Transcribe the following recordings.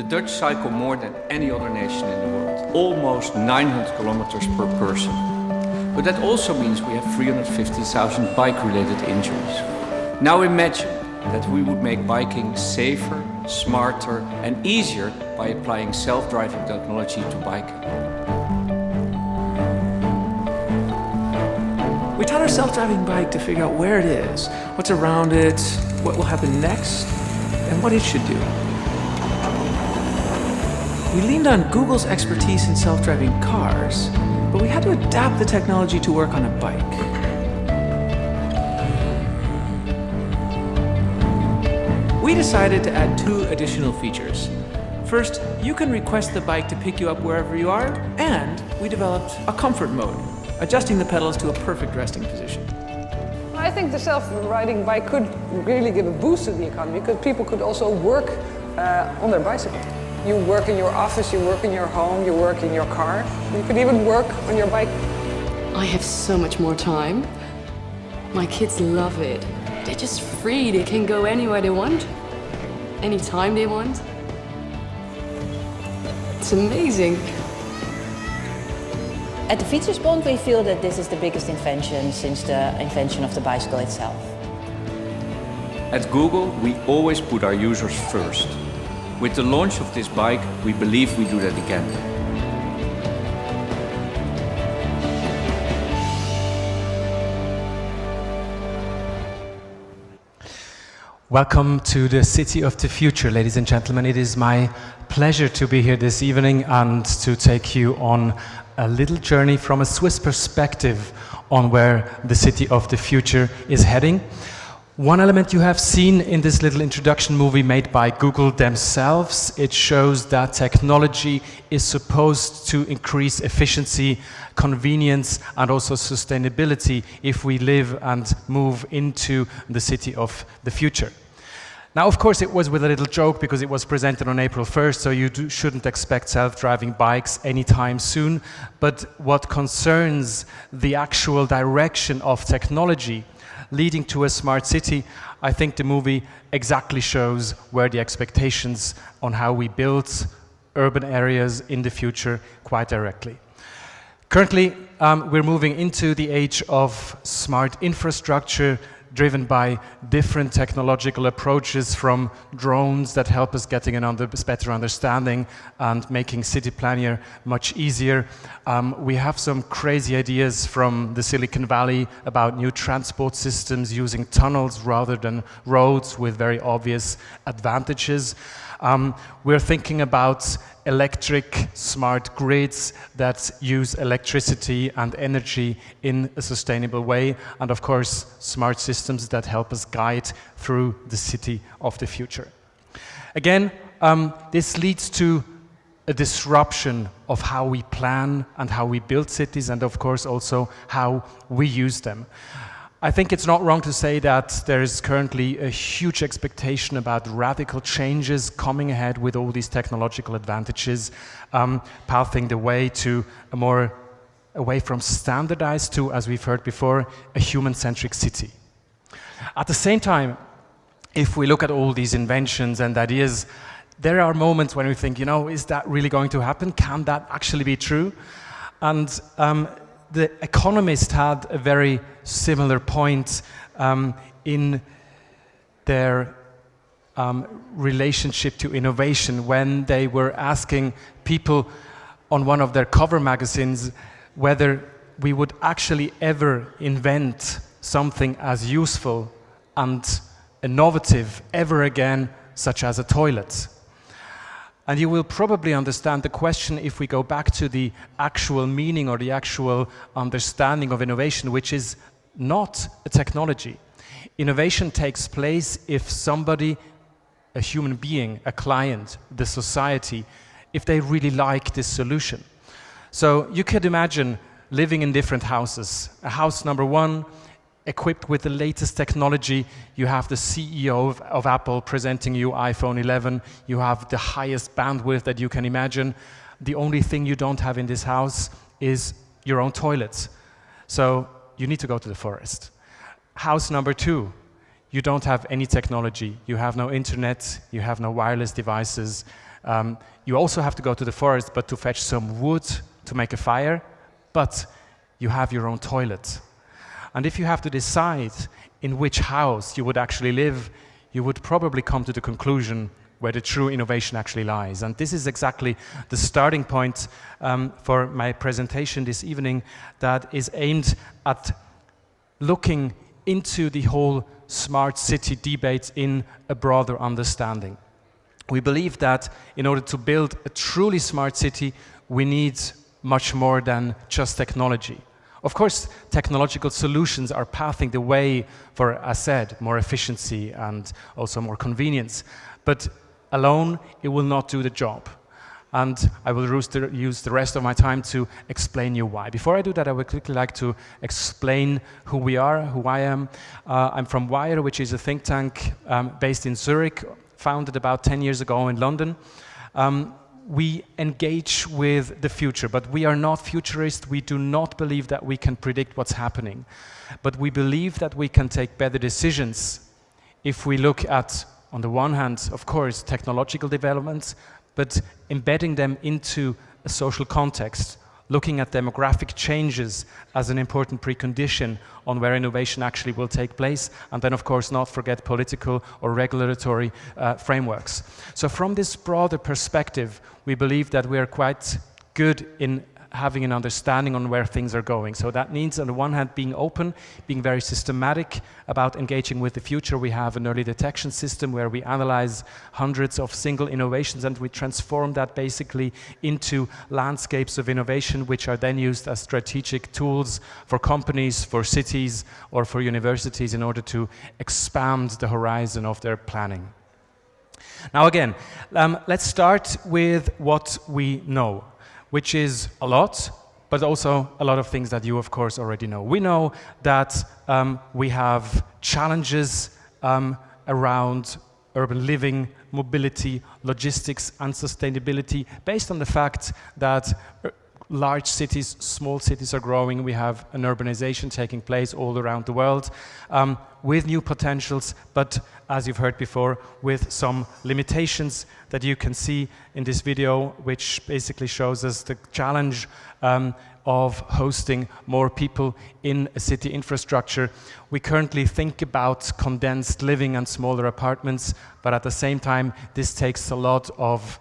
Dutch cycle more than any other nation in the world, almost 900 kilometers per person. But that also means we have 350,000 bike-related injuries. Now imagine that we would make biking safer, smarter and easier by applying self-driving technology to biking. We taught our self-driving bike to figure out where it is, what's around it, what will happen next, and what it should do. We leaned on Google's expertise in self-driving cars, but we had to adapt the technology to work on a bike. We decided to add 2 additional features. First, you can request the bike to pick you up wherever you are, and we developed a comfort mode, adjusting the pedals to a perfect resting position. I think the self-riding bike could really give a boost to the economy because people could also work on their bicycle. You work in your office, you work in your home, you work in your car. You could even work on your bike. I have so much more time. My kids love it. They're just free. They can go anywhere they want, anytime they want. It's amazing. At the Fietsersbond, we feel that this is the biggest invention since the invention of the bicycle itself. At Google, we always put our users first. With the launch of this bike, we believe we do that again. Welcome to the City of the Future, ladies and gentlemen. It is my pleasure to be here this evening and to take you on a little journey from a Swiss perspective on where the City of the Future is heading. One element you have seen in this little introduction movie made by Google themselves, it shows that technology is supposed to increase efficiency, convenience and also sustainability if we live and move into the city of the future. Now, of course, it was with a little joke because it was presented on April 1st, so you shouldn't expect self-driving bikes anytime soon. But what concerns the actual direction of technology leading to a smart city, I think the movie exactly shows where the expectations on how we build urban areas in the future quite directly. Currently, we're moving into the age of smart infrastructure driven by different technological approaches, from drones that help us getting a better understanding and making city planning much easier. We have some crazy ideas from the Silicon Valley about new transport systems using tunnels rather than roads with very obvious advantages. We're thinking about electric smart grids that use electricity and energy in a sustainable way, and of course smart systems that help us guide through the city of the future. Again, this leads to a disruption of how we plan and how we build cities, and of course also how we use them. I think it's not wrong to say that there is currently a huge expectation about radical changes coming ahead with all these technological advantages, pathing the way to away from standardized to, as we've heard before, a human-centric city. At the same time, if we look at all these inventions and ideas, there are moments when we think, you know, is that really going to happen? Can that actually be true? And The Economist had a very similar point in their relationship to innovation when they were asking people on one of their cover magazines whether we would actually ever invent something as useful and innovative ever again, such as a toilet. And you will probably understand the question if we go back to the actual meaning or the actual understanding of innovation, which is not a technology. Innovation takes place if somebody, a human being, a client, the society, if they really like this solution. So you could imagine living in different houses. A house number one, equipped with the latest technology. You have the CEO of Apple presenting you iPhone 11. You have the highest bandwidth that you can imagine. The only thing you don't have in this house is your own toilet. So you need to go to the forest. House number two, you don't have any technology. You have no internet, you have no wireless devices. You also have to go to the forest, but to fetch some wood to make a fire, but you have your own toilet. And if you have to decide in which house you would actually live, you would probably come to the conclusion where the true innovation actually lies. And this is exactly the starting point for my presentation this evening, that is aimed at looking into the whole smart city debate in a broader understanding. We believe that in order to build a truly smart city, we need much more than just technology. Of course, technological solutions are paving the way for, as said, more efficiency and also more convenience. But alone, it will not do the job. And I will use the rest of my time to explain you why. Before I do that, I would quickly like to explain who we are, who I am. I'm from W.I.R.E, which is a think tank based in Zurich, founded about 10 years ago in London. We engage with the future, but we are not futurists. We do not believe that we can predict what's happening. But we believe that we can take better decisions if we look at, on the one hand, of course, technological developments, but embedding them into a social context, looking at demographic changes as an important precondition on where innovation actually will take place, and then of course not forget political or regulatory frameworks. So from this broader perspective, we believe that we are quite good in having an understanding on where things are going. So that means on the one hand being open, being very systematic about engaging with the future. We have an early detection system where we analyze hundreds of single innovations and we transform that basically into landscapes of innovation, which are then used as strategic tools for companies, for cities, or for universities in order to expand the horizon of their planning. Now again, let's start with what we know, which is a lot, but also a lot of things that you, of course, already know. We know that we have challenges around urban living, mobility, logistics, and sustainability, based on the fact that large cities, small cities are growing. We have an urbanization taking place all around the world with new potentials, but as you've heard before, with some limitations that you can see in this video, which basically shows us the challenge of hosting more people in a city infrastructure. We currently think about condensed living and smaller apartments, but at the same time, this takes a lot of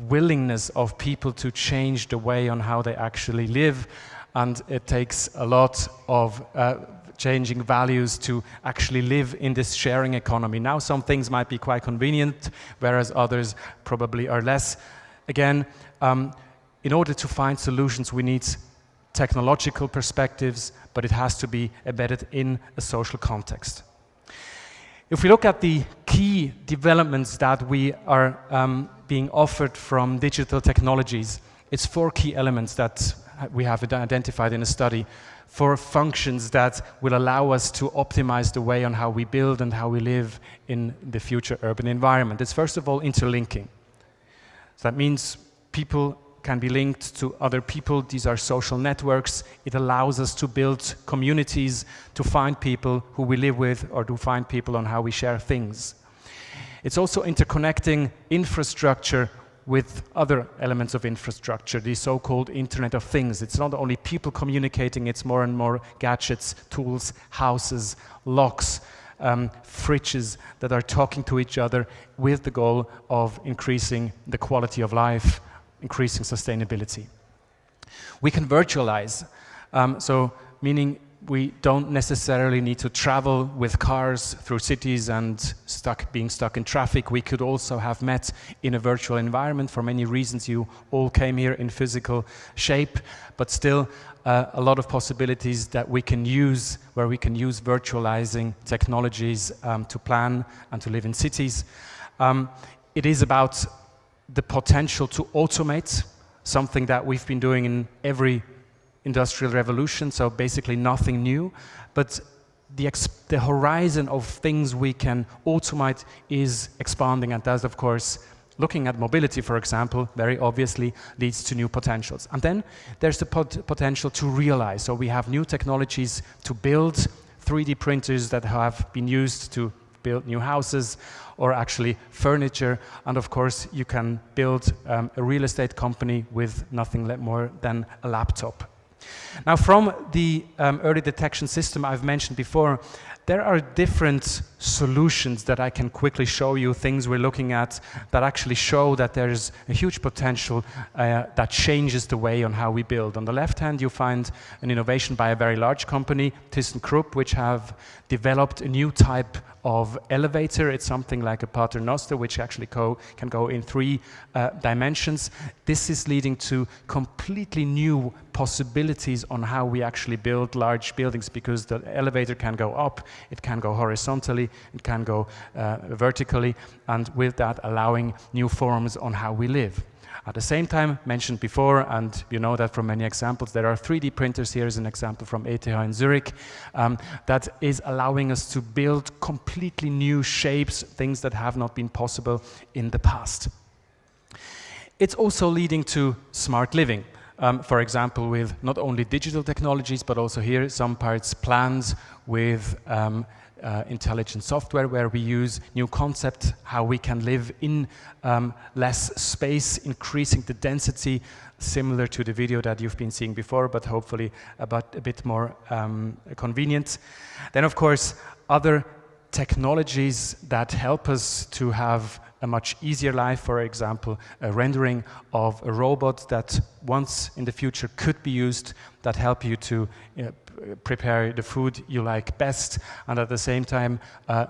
willingness of people to change the way on how they actually live, and it takes a lot of changing values to actually live in this sharing economy. Now some things might be quite convenient, whereas others probably are less. Again, in order to find solutions, we need technological perspectives, but it has to be embedded in a social context. If we look at the key developments that we are being offered from digital technologies, it's 4 key elements that we have identified in a study, 4 functions that will allow us to optimize the way on how we build and how we live in the future urban environment. It's first of all interlinking. So that means people can be linked to other people. These are social networks. It allows us to build communities, to find people who we live with, or to find people on how we share things. It's also interconnecting infrastructure with other elements of infrastructure, the so-called Internet of Things. It's not only people communicating, it's more and more gadgets, tools, houses, locks, fridges that are talking to each other with the goal of increasing the quality of life, increasing sustainability. We can virtualize, so meaning we don't necessarily need to travel with cars through cities and being stuck in traffic. We could also have met in a virtual environment. For many reasons, you all came here in physical shape, but still a lot of possibilities that we can use, where we can use virtualizing technologies to plan and to live in cities. It is about the potential to automate, something that we've been doing in every industrial revolution, so basically nothing new, but the horizon of things we can automate is expanding, and that, of course, looking at mobility, for example, very obviously leads to new potentials. And then there's the potential to realize, so we have new technologies to build 3D printers that have been used to build new houses or actually furniture. And of course, you can build a real estate company with nothing more than a laptop. Now, from the early detection system I've mentioned before, there are different solutions that I can quickly show you, things we're looking at that actually show that there's a huge potential that changes the way on how we build. On the left hand, you find an innovation by a very large company, ThyssenKrupp, which have developed a new type of elevator. It's something like a paternoster, which actually can go in 3 dimensions. This is leading to completely new possibilities on how we actually build large buildings, because the elevator can go up, it can go horizontally, it can go vertically, and with that allowing new forms on how we live. At the same time, mentioned before, and you know that from many examples, there are 3D printers. Here is an example from ETH in Zurich that is allowing us to build completely new shapes, things that have not been possible in the past. It's also leading to smart living. For example, with not only digital technologies, but also here some parts planned with intelligent software, where we use new concepts, how we can live in less space, increasing the density, similar to the video that you've been seeing before, but hopefully a bit more convenient. Then, of course, other technologies that help us to have a much easier life. For example, a rendering of a robot that once in the future could be used, that help you to prepare the food you like best, and at the same time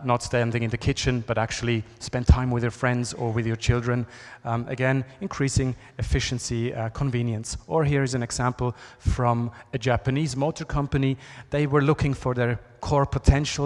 not standing in the kitchen, but actually spend time with your friends or with your children. Again, increasing efficiency, convenience. Or here is an example from a Japanese motor company. They were looking for their core potential.